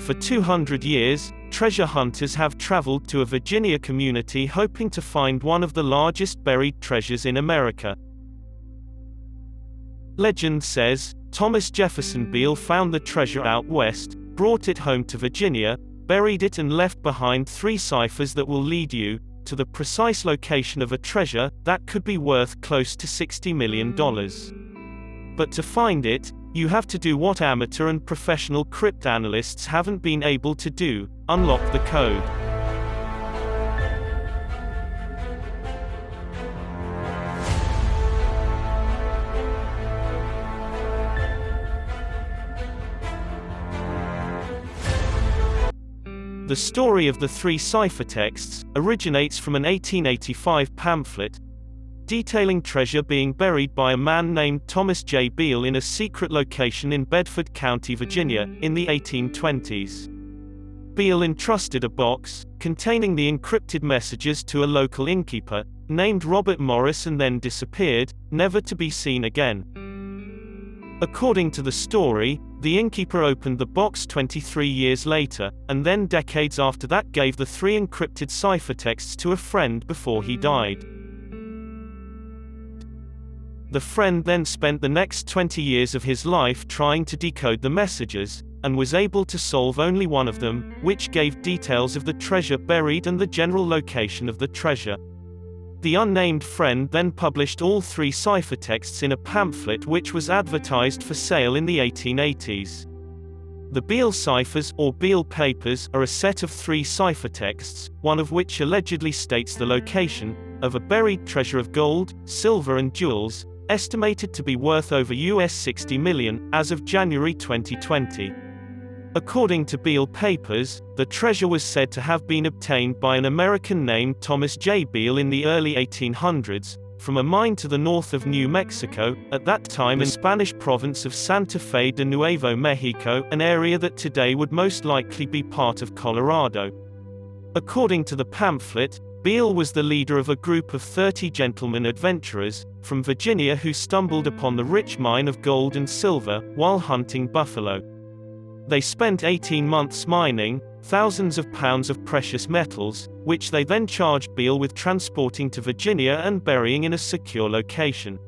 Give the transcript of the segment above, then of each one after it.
For 200 years, treasure hunters have traveled to a Virginia community hoping to find one of the largest buried treasures in America. Legend says, Thomas Jefferson Beale found the treasure out west, brought it home to Virginia, buried it and left behind 3 ciphers that will lead you to the precise location of a treasure that could be worth close to $60 million. But to find it, you have to do what amateur and professional crypt analysts haven't been able to do: unlock the code. The story of the 3 cyphertexts originates from an 1885 pamphlet detailing treasure being buried by a man named Thomas J. Beale in a secret location in Bedford County, Virginia, in the 1820s. Beale entrusted a box containing the encrypted messages to a local innkeeper named Robert Morris and then disappeared, never to be seen again. According to the story, the innkeeper opened the box 23 years later, and then decades after that gave the 3 encrypted cyphertexts to a friend before he died. The friend then spent the next 20 years of his life trying to decode the messages, and was able to solve only one of them, which gave details of the treasure buried and the general location of the treasure. The unnamed friend then published all 3 cyphertexts in a pamphlet which was advertised for sale in the 1880s. The Beale Ciphers, or Beale Papers, are a set of 3 cyphertexts, one of which allegedly states the location of a buried treasure of gold, silver and jewels, estimated to be worth over $60 million, as of January 2020. According to Beale Papers, the treasure was said to have been obtained by an American named Thomas J. Beale in the early 1800s, from a mine to the north of New Mexico, at that time in the Spanish province of Santa Fe de Nuevo Mexico, an area that today would most likely be part of Colorado. According to the pamphlet, Beale was the leader of a group of 30 gentlemen adventurers from Virginia who stumbled upon the rich mine of gold and silver while hunting buffalo. They spent 18 months mining thousands of pounds of precious metals, which they then charged Beale with transporting to Virginia and burying in a secure location.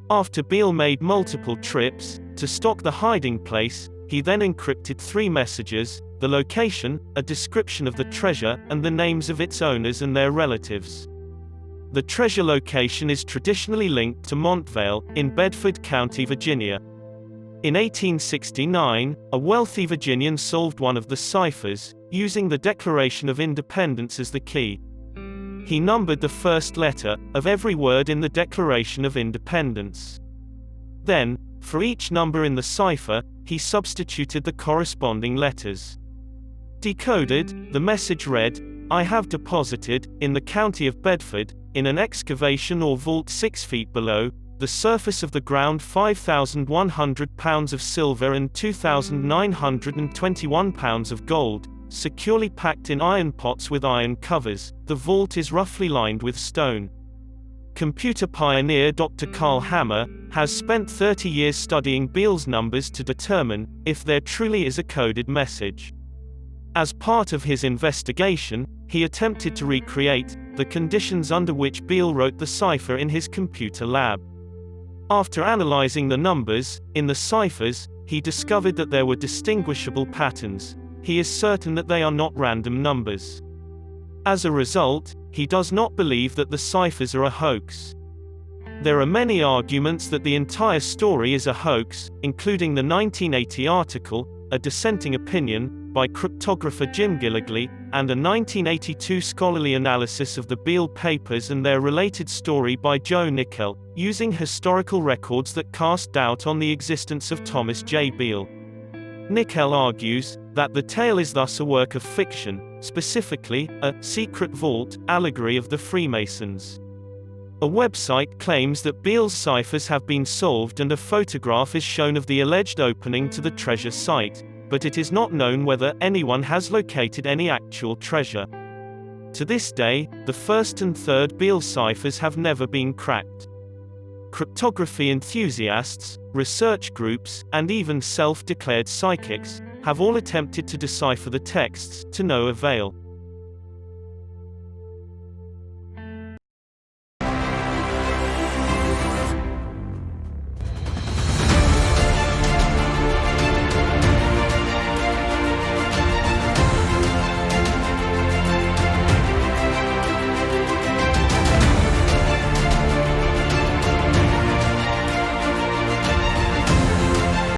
After Beale made multiple trips to stock the hiding place, he then encrypted 3 messages: the location, a description of the treasure, and the names of its owners and their relatives. The treasure location is traditionally linked to Montvale, in Bedford County, Virginia. In 1869, a wealthy Virginian solved one of the ciphers, using the Declaration of Independence as the key. He numbered the first letter of every word in the Declaration of Independence. Then, for each number in the cipher, he substituted the corresponding letters. Decoded, the message read, "I have deposited, in the county of Bedford, in an excavation or vault 6 feet below the surface of the ground 5,100 pounds of silver and 2,921 pounds of gold, securely packed in iron pots with iron covers. The vault is roughly lined with stone." Computer pioneer Dr. Carl Hammer has spent 30 years studying Beale's numbers to determine if there truly is a coded message. As part of his investigation, he attempted to recreate the conditions under which Beale wrote the cipher in his computer lab. After analyzing the numbers in the ciphers, he discovered that there were distinguishable patterns. He is certain that they are not random numbers. As a result, he does not believe that the ciphers are a hoax. There are many arguments that the entire story is a hoax, including the 1980 article, A Dissenting Opinion, by cryptographer Jim Gilligley, and a 1982 scholarly analysis of the Beale Papers and their related story by Joe Nickell, using historical records that cast doubt on the existence of Thomas J. Beale. Nickell argues that the tale is thus a work of fiction, specifically, a secret vault allegory of the Freemasons. A website claims that Beale's ciphers have been solved and a photograph is shown of the alleged opening to the treasure site, but it is not known whether anyone has located any actual treasure. To this day, the first and third Beale ciphers have never been cracked. Cryptography enthusiasts, research groups, and even self-declared psychics have all attempted to decipher the texts, to no avail.